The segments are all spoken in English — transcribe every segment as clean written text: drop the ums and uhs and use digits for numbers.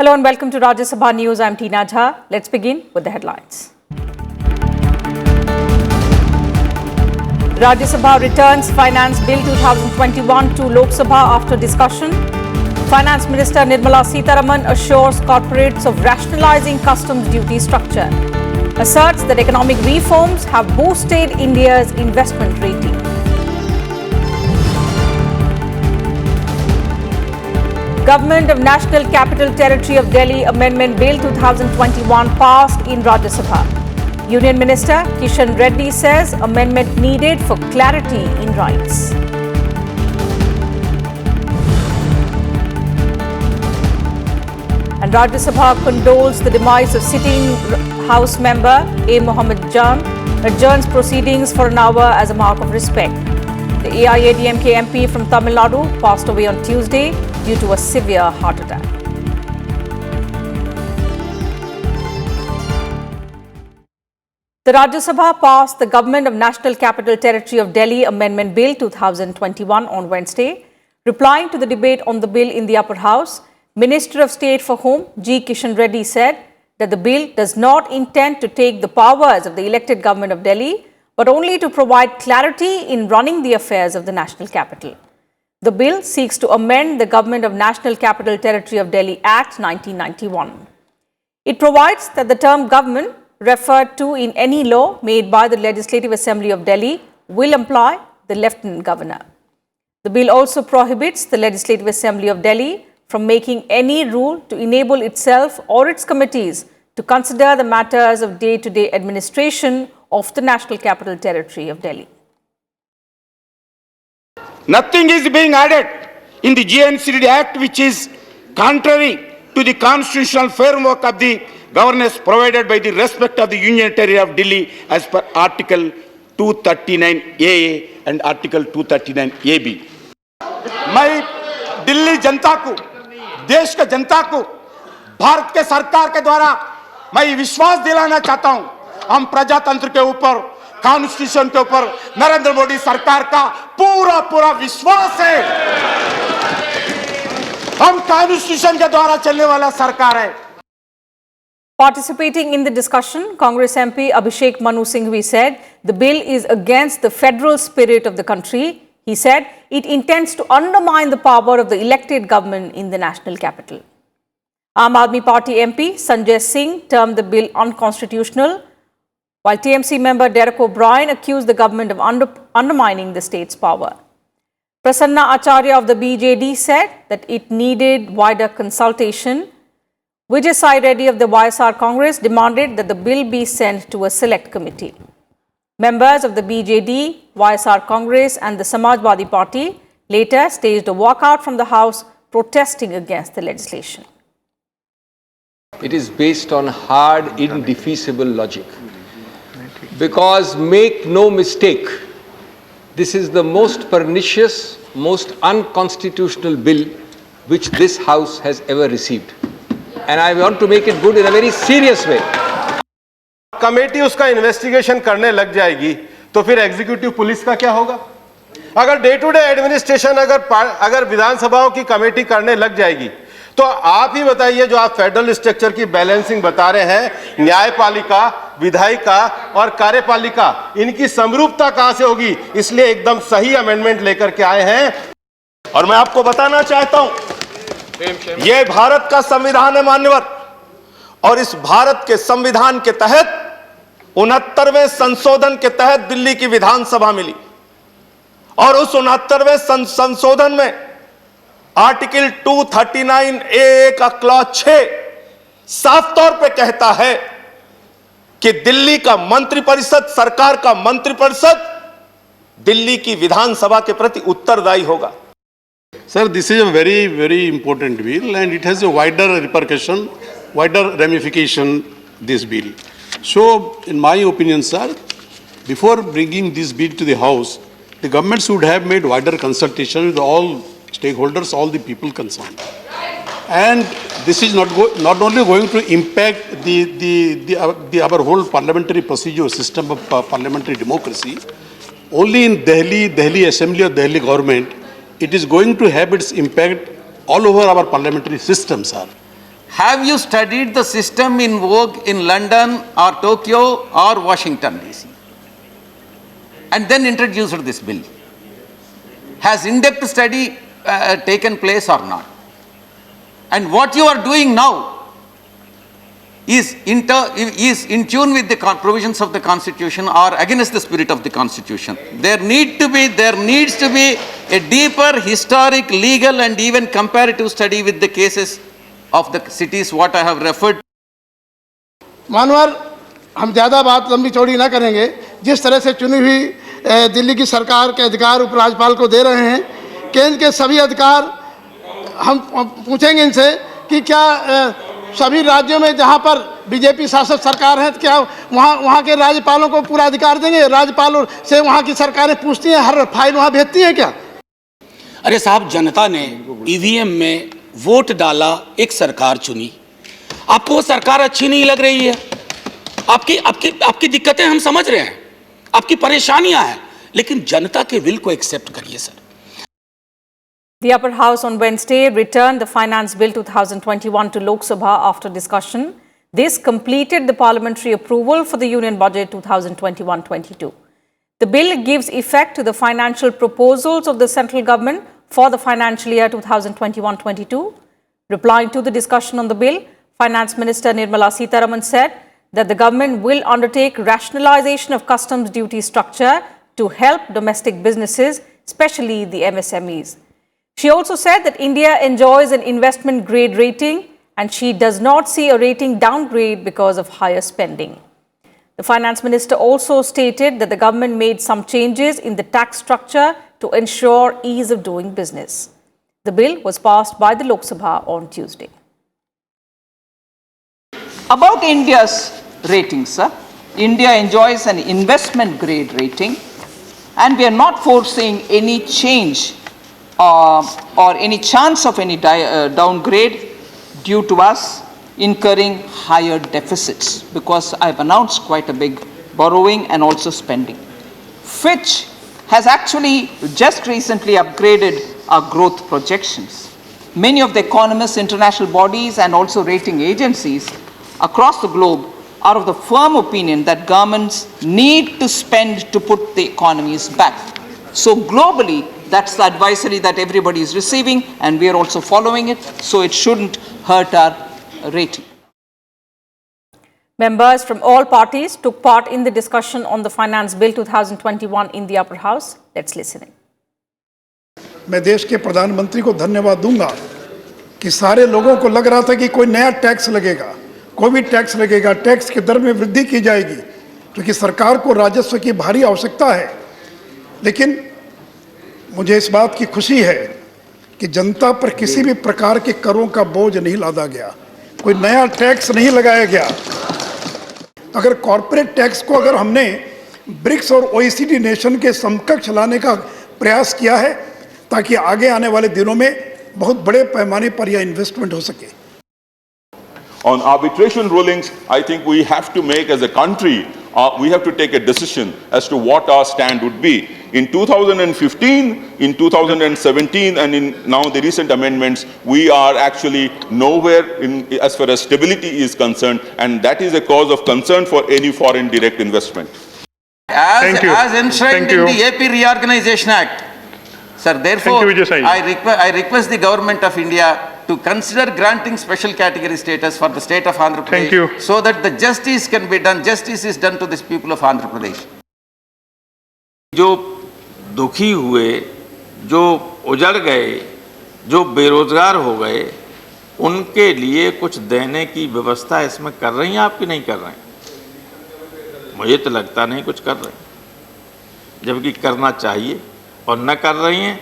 Hello and welcome to Rajya Sabha News. I'm Tina Jha. Let's begin with the headlines. Rajya Sabha returns Finance Bill 2021 to Lok Sabha after discussion. Finance Minister Nirmala Sitharaman assures corporates of rationalizing customs duty structure. Asserts that economic reforms have boosted India's investment rating. Government of National Capital Territory of Delhi Amendment Bill 2021 passed in Rajya Sabha. Union Minister Kishan Reddy says amendment needed for clarity in rights. And Rajya Sabha condoles the demise of sitting House member A. Mohammed Jan, adjourns proceedings for an hour as a mark of respect. The AIADMK MP from Tamil Nadu passed away on Tuesday due to a severe heart attack. The Rajya Sabha passed the Government of National Capital Territory of Delhi Amendment Bill 2021 on Wednesday. Replying to the debate on the bill in the Upper House, Minister of State for Home G. Kishan Reddy said that the bill does not intend to take the powers of the elected government of Delhi, but only to provide clarity in running the affairs of the national capital. The bill seeks to amend the Government of National Capital Territory of Delhi Act 1991. It provides that the term government referred to in any law made by the Legislative Assembly of Delhi will imply the Lieutenant Governor. The bill also prohibits the Legislative Assembly of Delhi from making any rule to enable itself or its committees to consider the matters of day-to-day administration of the National Capital Territory of Delhi. Nothing is being added in the GNCD Act which is contrary to the constitutional framework of the governance provided by the respect of the Union Territory of Delhi as per Article 239A and Article 239AB. मैं दिल्ली जनता को, देश के जनता को, भारत के सरकार के द्वारा मैं विश्वास दिलाना चाहता हूं, हम प्रजातंत्र के ऊपर, कॉन्स्टिट्यूशन के ऊपर नरेंद्र मोदी सरकार का पूरा विश्वास है। हम कॉन्स्टिट्यूशन के द्वारा चलने वाला सरकार है। Participating in the discussion, Congress MP Abhishek Manu Singhvi said the bill is against the federal spirit of the country. He said it intends to undermine the power of the elected government in the national capital. Aam Aadmi Party MP Sanjay Singh termed the bill unconstitutional, while TMC member Derek O'Brien accused the government of undermining the state's power. Prasanna Acharya of the BJD said that it needed wider consultation. Vijay Sai Reddy of the YSR Congress demanded that the bill be sent to a select committee. Members of the BJD, YSR Congress and the Samajwadi Party later staged a walkout from the House protesting against the legislation. It is based on hard, indefeasible logic. Because make no mistake, this is the most pernicious, most unconstitutional bill which this House has ever received. And I want to make it good in a very serious way. Committee उसका investigation करने लग जाएगी तो फिर executive police का क्या होगा? अगर डे टू डे एडमिनिस्ट्रेशन अगर विधानसभाओं की कमेटी करने लग जाएगी तो आप ही बताइए, जो आप फेडरल स्ट्रक्चर की बैलेंसिंग बता रहे हैं, न्यायपालिका, विधायिका और कार्यपालिका, इनकी समरूपता कहां से होगी? इसलिए एकदम सही अमेंडमेंट लेकर के आए हैं। और मैं आपको बताना चाहता हूं, यह भारत का संविधान है मान्यवर, और इस भारत के संविधान के तहत 69वें संशोधन के तहत दिल्ली की विधानसभा मिली, और उस 69वें संशोधन में आर्टिकल 239A का क्लॉज 6 साफ तौर पे कहता है कि दिल्ली का मंत्रिपरिषद, सरकार का मंत्रिपरिषद दिल्ली की विधानसभा के प्रति उत्तरदायी होगा। Sir, this is a very important bill and it has a wider repercussion, wider ramification, this bill. So, in my opinion, sir, before bringing this bill to the House, the government should have made wider consultation with all stakeholders, all the people concerned. And this is not only going to impact our whole parliamentary procedure system of parliamentary democracy, only in Delhi Assembly or Delhi government, it is going to have its impact all over our parliamentary system, sir. have you studied the system in vogue in London or Tokyo or Washington DC? And then introduced this bill. Has in-depth study taken place or not? And what you are doing now is in tune with the provisions of the Constitution or against the spirit of the Constitution. There needs to be a deeper historic, legal and even comparative study with the cases of the cities what I have referred. मानवर हम ज़्यादा बात लंबी चौड़ी ना करेंगे। जिस तरह से चुनी हुई दिल्ली की सरकार के अधिकार उपराज्यपाल को दे रहे हैं, केंद्र के सभी अधिकार हम पूछेंगे इनसे कि क्या सभी राज्यों में जहां पर बीजेपी शासित सरकार है, क्या वहां के राज्यपालों को पूरा अधिकार देंगे? राज्यपालों से वहां की सरकारें पूछती हैं, हर फाइल वहां भेजती हैं क्या? अरे साहब, जनता ने ईवीएम में वोट डाला, एक सरकार चुनी। आपको वो सरकार अच्छी नहीं लग रही है? आपकी दिक्कतें हम समझ रहे हैं, आपकी परेशानियां हैं, लेकिन जनता के विल को एक्सेप्ट करिए sir. The upper house on Wednesday returned the Finance Bill 2021 to Lok Sabha after discussion. This completed the parliamentary approval for the Union Budget 2021-22. The bill gives effect to the financial proposals of the central government for the financial year 2021-22. Replying to the discussion on the bill, Finance Minister Nirmala Sitharaman said that the government will undertake rationalization of customs duty structure to help domestic businesses, especially the MSMEs. She also said that India enjoys an investment grade rating and she does not see a rating downgrade because of higher spending. The Finance Minister also stated that the government made some changes in the tax structure to ensure ease of doing business. The bill was passed by the Lok Sabha on Tuesday. About India's rating, sir. India enjoys an investment grade rating and we are not foreseeing any change or any chance of any downgrade due to us incurring higher deficits, because I've announced quite a big borrowing and also spending. Fitch has actually just recently upgraded our growth projections. Many of the economists, international bodies and also rating agencies across the globe are of the firm opinion that governments need to spend to put the economies back. So globally, that's the advisory that everybody is receiving and we are also following it, so it shouldn't hurt our rating. Members from all parties took part in the discussion on the Finance Bill 2021 in the upper house. Let's listen in. मैं देश के प्रधानमंत्री को धन्यवाद दूंगा कि सारे लोगों को लग रहा था कि कोई नया टैक्स लगेगा, कोई टैक्स लगेगा, टैक्स की दर में वृद्धि की जाएगी, क्योंकि सरकार को राजस्व की भारी आवश्यकता है। लेकिन मुझे इस बात की खुशी है कि जनता पर किसी भी प्रकार के करों का बोझ नहीं लादा गया, कोई नया टैक्स नहीं लगाया गया। अगर कॉर्पोरेट टैक्स को अगर हमने ब्रिक्स और ओईसीडी नेशन के समकक्ष लाने का प्रयास किया है, ताकि आगे आने वाले दिनों में बहुत बड़े पैमाने पर यह इन्वेस्टमेंट हो सके। On arbitration rulings, I think we have to make as a country, we have to take a decision as to what our stand would be. In 2015, in 2017 and in now the recent amendments, we are actually nowhere as far as stability is concerned, and that is a cause of concern for any foreign direct investment. As enshrined in the AP Reorganization Act, sir, therefore, I request the Government of India to consider granting special category status for the state of Andhra Pradesh, so that the justice can be done, justice is done to this people of Andhra Pradesh. जो दुखी हुए, जो उजड़ गए, जो बेरोजगार हो गए, उनके लिए कुछ देने की व्यवस्था इसमें कर रही हैं आप कि नहीं कर रहे हैं? मुझे तो लगता नहीं कुछ कर रहे हैं, जबकि करना चाहिए और न कर रही हैं।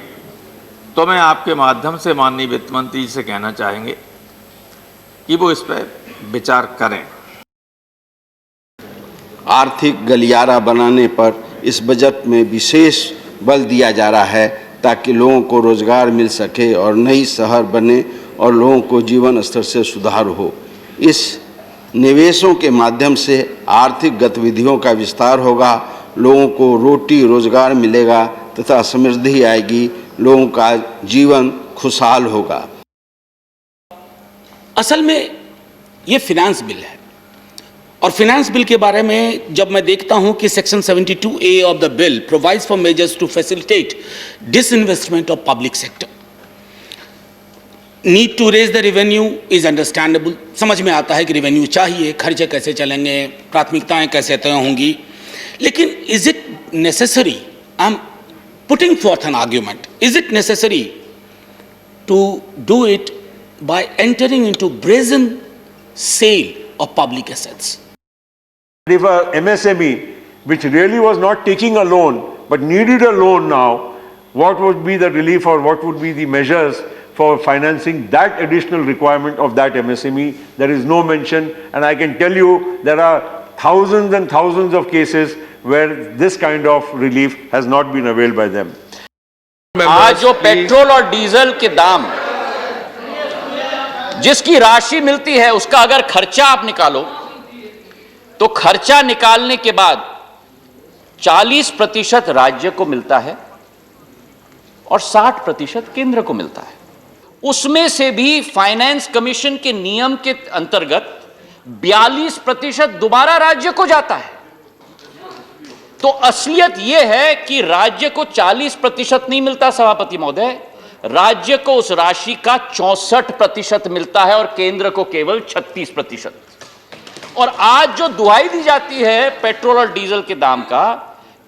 तो मैं आपके माध्यम से माननीय वित्त मंत्री जी से कहना चाहेंगे कि वो इस पर विचार करें। आर्थिक गलियारा बनाने पर इस बजट में विशेष बल दिया जा रहा है, ताकि लोगों को रोजगार मिल सके और नई शहर बने और लोगों को जीवन स्तर से सुधार हो। इस निवेशों के माध्यम से आर्थिक गतिविधियों का विस्तार होगा, लोगों को रोटी रोजगार मिलेगा तथा समृद्धि आएगी, लोगों का जीवन खुशहाल होगा। असल में ये फिनेंस बिल है। और फिनेंस बिल के बारे में जब मैं देखता हूं कि section 72A of the bill provides for measures to facilitate disinvestment of public sector, need to raise the revenue is understandable, समझ में आता है कि रेवेन्यू चाहिए, खर्चे कैसे चलेंगे, प्राथमिकताएं कैसे तय होंगी, लेकिन is it necessary, I am putting forth an argument, is it necessary to do it by entering into brazen sale of public assets? If a MSME which really was not taking a loan but needed a loan now, what would be the relief or what would be the measures for financing that additional requirement of that MSME? There is no mention, and I can tell you there are thousands and thousands of cases where this kind of relief has not been availed by them. आज जो petrol और diesel के दाम, जिसकी राशि मिलती है, उसका अगर खर्चा आप निकालो तो खर्चा निकालने के बाद 40% राज्य को मिलता है और 60% केंद्र को मिलता है। उसमें से भी फाइनेंस कमीशन के नियम के अंतर्गत 42% दोबारा राज्य को जाता है। तो असलियत यह है कि राज्य को 40% नहीं मिलता सभापति महोदय, राज्य को उस राशि का 64% मिलता है और केंद्र को केवल 36%। और आज जो दुहाई दी जाती है पेट्रोल और डीजल के दाम का,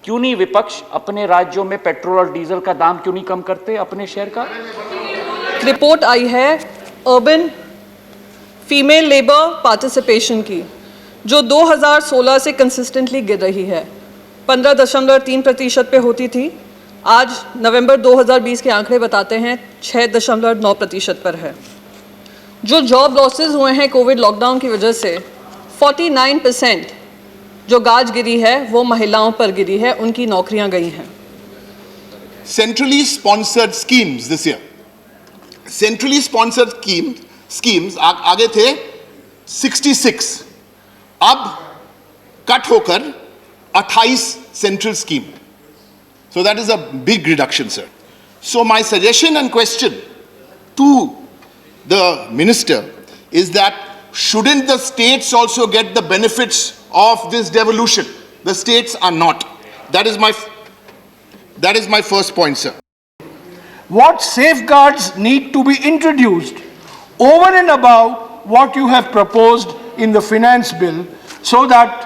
क्यों नहीं विपक्ष अपने राज्यों में पेट्रोल और डीजल का दाम क्यों नहीं कम करते अपने शहर का? रिपोर्ट आई है अर्बन फीमेल लेबर पार्टिसिपेशन की, जो 2016 से कंसिस्टेंटली गिर रही है। 15.3% पे होती थी, आज नवंबर 2020 के आंकड़े बताते हैं 6.9% पर है। जो जॉब लॉसेस हुए हैं कोविड लॉकडाउन की वजह से, 49% जो गाज गिरी है वो महिलाओं पर गिरी है, उनकी नौकरियां गई हैं। Centrally sponsored schemes this year, centrally sponsored schemes आगे थे 66, अब कट होकर 28 central scheme. So that is a big reduction, sir. So my suggestion and question to the minister is that shouldn't the states also get the benefits of this devolution? The states are not. That is my first point, sir. What safeguards need to be introduced over and above what you have proposed in the finance bill, so that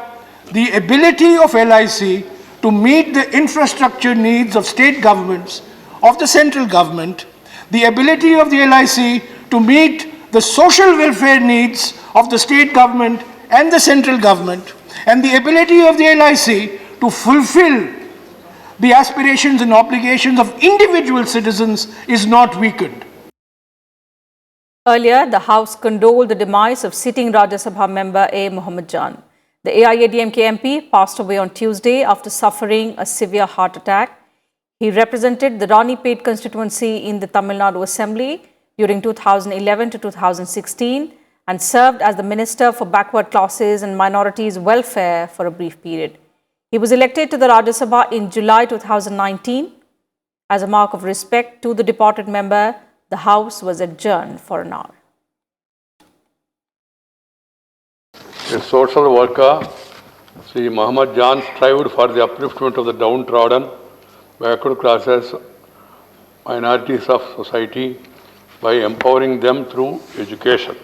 the ability of LIC to meet the infrastructure needs of state governments, of the central government, the ability of the LIC to meet the social welfare needs of the state government and the central government, and the ability of the LIC to fulfill the aspirations and obligations of individual citizens is not weakened. Earlier, the House condoled the demise of sitting Rajya Sabha member A. Mohammed Jan. The AIADMK MP passed away on Tuesday after suffering a severe heart attack. He represented the Ranipet constituency in the Tamil Nadu Assembly during 2011 to 2016 and served as the Minister for Backward Classes and Minorities Welfare for a brief period. He was elected to the Rajya Sabha in July 2019. As a mark of respect to the departed member, the House was adjourned for an hour. A social worker, Sri Mohammed Jan strived for the upliftment of the downtrodden, backward classes, minorities of society by empowering them through education.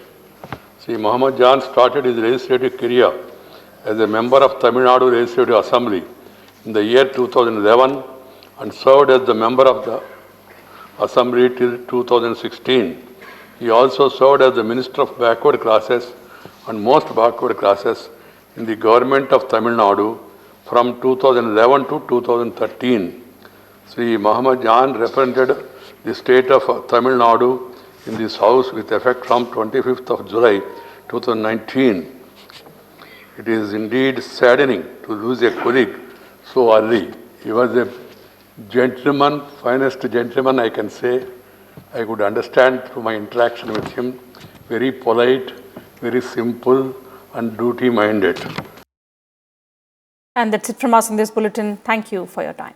Sri Mohammed Jan started his legislative career as a member of Tamil Nadu Legislative Assembly in the year 2011 and served as the member of the Assembly till 2016. He also served as the Minister of Backward Classes and Most Backward Classes in the government of Tamil Nadu from 2011 to 2013. Sri Mohammed Jan represented the state of Tamil Nadu in this House with effect from 25th of July 2019. It is indeed saddening to lose a colleague so early. He was a gentleman, finest gentleman I can say. I could understand through my interaction with him, very polite, very simple and duty-minded. And that's it from us in this bulletin. Thank you for your time.